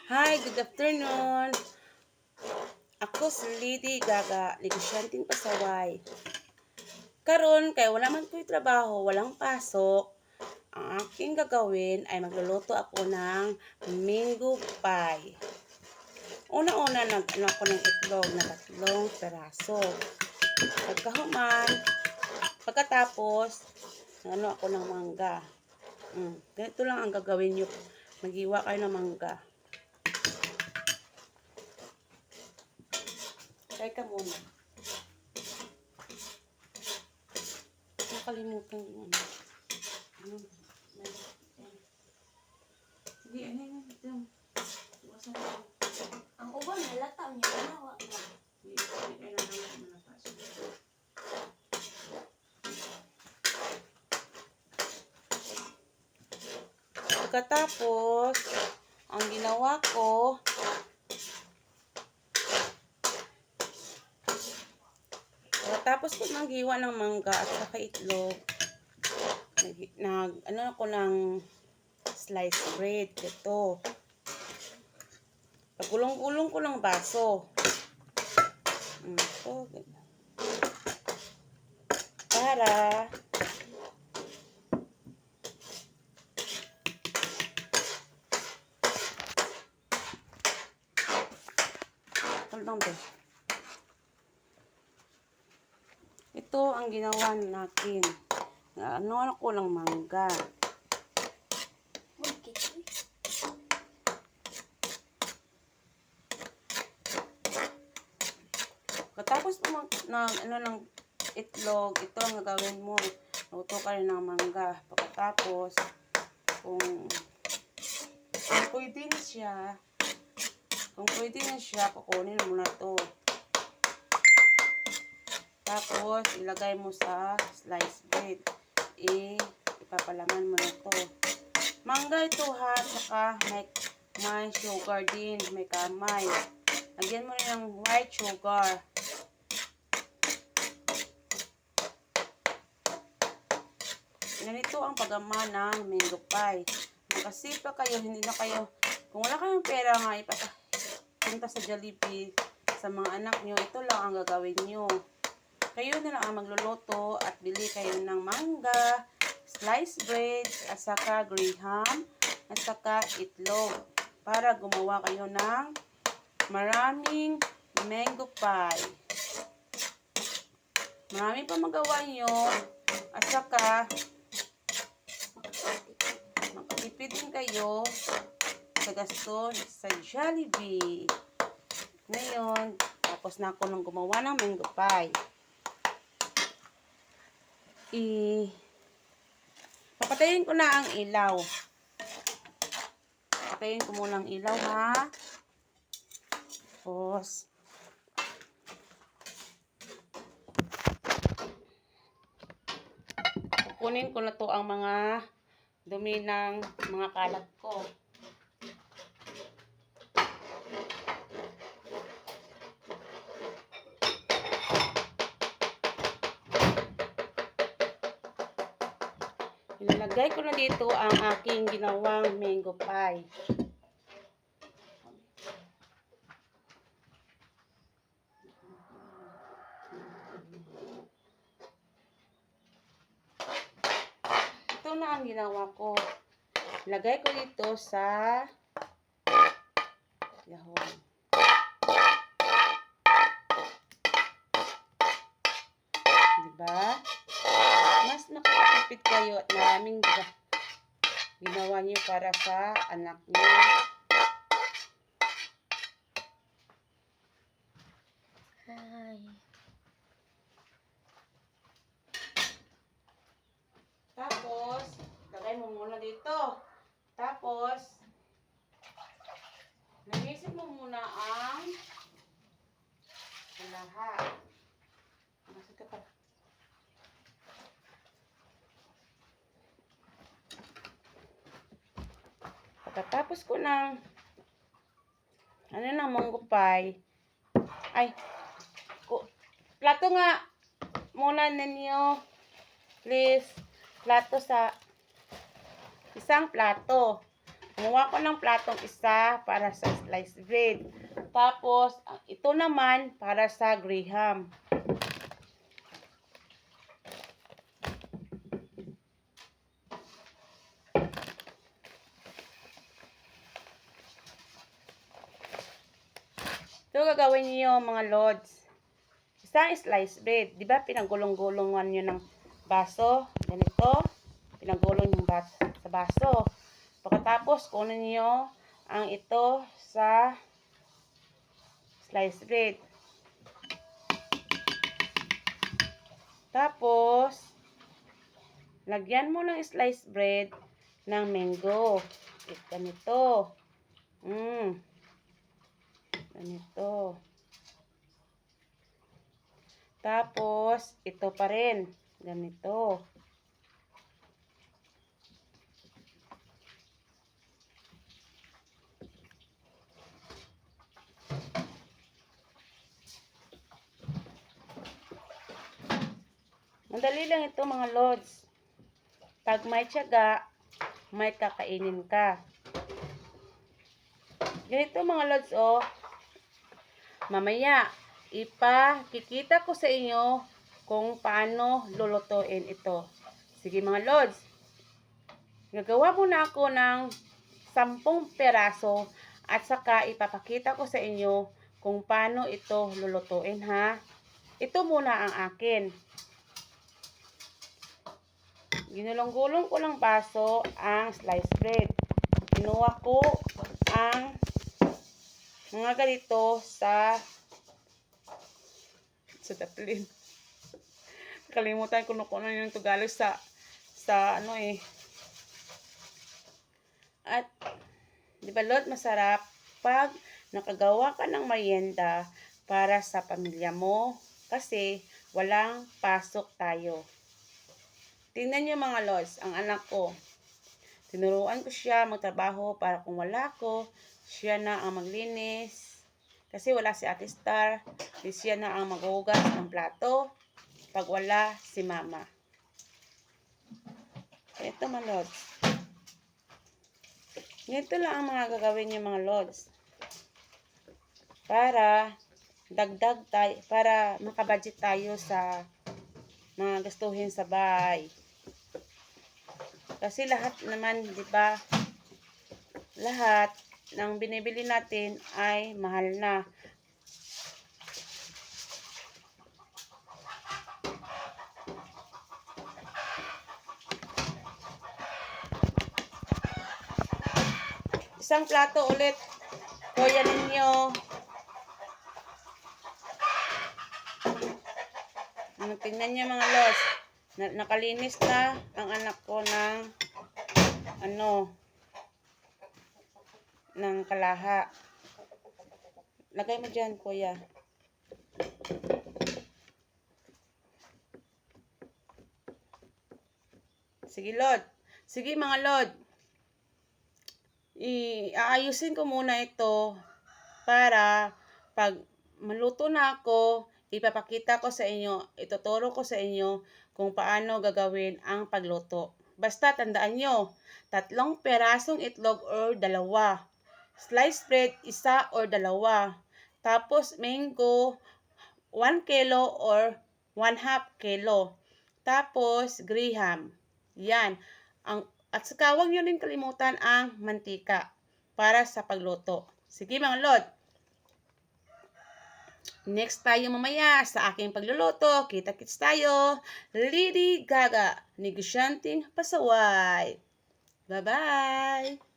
Hi, good afternoon. Ako si Lady Gaga, negosyanteng pasaway. Karon kay wala man ko'y trabaho, walang pasok. Ang aking gagawin ay magluluto ako ng mango pie. Una-una nag-ano ako ng itlog na 3 peraso. Pagkatapos, ano ako ng mangga. Ganito lang ang gagawin nyo. Maghiwa kayo ng mangga. Try ka muna. Nakalimutan yung ano. Sige, ano ito. Ang uban, halata niya. Ganawa. Pagkatapos, ang ginawa ko, pagkatapos ko maghiwa ng mangga at saka itlog, ano ako ng sliced bread. Ito. Pagulong-gulong ko ng baso. Ito. Para ito ang ginawa natin. Ano ko ng mangga. Katapos ng itlog, ito ang gagawin mo. Luto ka rin ng mangga. Pagkatapos, kung pwede na siya, kukunin mo na to. Tapos, ilagay mo sa sliced bread. Ipapalaman mo na to. Mangga ito ha, saka may sugar din, may kamay. Lagyan mo rin ng white sugar. Ganito ang paggawa ng mango pie. Magkasipa kayo, hindi na kayo, kung wala kayong pera nga, ipapunta sa Jollibee sa mga anak nyo, ito lang ang gagawin nyo. Kayo na lang ang magluluto at bili kayo ng mangga, sliced bread, at saka graham, at saka itlog. Para gumawa kayo ng maraming mango pie. Marami pa magawa nyo, at saka makatipid din kayo sa gasto sa Jollibee. Ngayon, tapos na ako nang gumawa ng mango pie. Papatayin ko na ang ilaw. Papatayin ko muna ang ilaw ha. Tapos, kukunin ko na to ang mga dumi ng mga kalat ko. Ilalagay ko na dito ang aking ginawang mango pie. Ito na ang ginawa ko. Ilagay ko dito sa yahon. Diba? Mas makakapit kayo at maraming ginawa niyo para sa anak niyo. Hi. Tapos, lagay mo muna dito. Tapos, lamisin mo muna ang lahat. Masuk ka pa. Pagkatapos ko ng mango pie, plato nga muna ninyo, please. Plato sa isang plato. Kumuha ko ng platong isa para sa sliced bread. Tapos, ito naman para sa graham. Ito gagawin niyo mga lods. Isang sliced bread. Di ba pinagulong-gulungan nyo ng baso? Ganito. Pinagulong yung sa baso. Pagkatapos, kunin nyo ang ito sa sliced bread. Tapos, lagyan mo ng sliced bread ng mango. Ganito. Ganito. Tapos, ito pa rin. Ganito. Madali lang ito mga lods. Pag may tiyaga, may kakainin ka. Ganito mga lods, oh. Mamaya, ipakikita ko sa inyo kung paano lulutuin ito. Sige mga lods, gagawa muna ako ng 10 peraso at saka ipapakita ko sa inyo kung paano ito lulutuin ha. Ito muna ang akin. Ginulong-gulong ko ng baso ang sliced bread. Kinuha ko ang mga ganito sa tatlin. Kalimutan ko ano yung Tagalog sa ano eh. At di ba Lord, masarap pag nakagawa ka ng merienda para sa pamilya mo kasi walang pasok tayo. Tingnan niyo mga Lords, ang anak ko. Tinuruan ko siya magtrabaho para kung wala ko, siya na ang maglinis. Kasi wala si Ate Star, siya na ang maghugas ng plato pag wala si Mama. Ito mga Lords. Ganito lang ang mga gagawin niyo mga Lords. Para dagdag tayo, para makabudget tayo sa mga gastuhin sa bahay. Kasi lahat naman, di ba? Lahat ng binibili natin ay mahal na. Isang plato ulit. Kuya ninyo. Tingnan niyo mga Los. Nakalinis na ang anak ko ng ng kalaha. Lagay mo dyan, kuya. Sige, Lord. Sige, mga Lord. Aayusin ko muna ito para pag maluto na ako, ipapakita ko sa inyo, ituturo ko sa inyo kung paano gagawin ang pagluto. Basta tandaan nyo, 3 perasong itlog or 2. Sliced bread, 1 or 2. Tapos mango, 1 kilo or 1/2 kilo. Tapos graham. Yan. At saka huwag nyo rin kalimutan ang mantika para sa pagluto. Sige mga Lord. Next tayo mamaya sa aking pagluluto. Kita-kits tayo. Lady Gaga, negosyanteng pasaway. Bye-bye!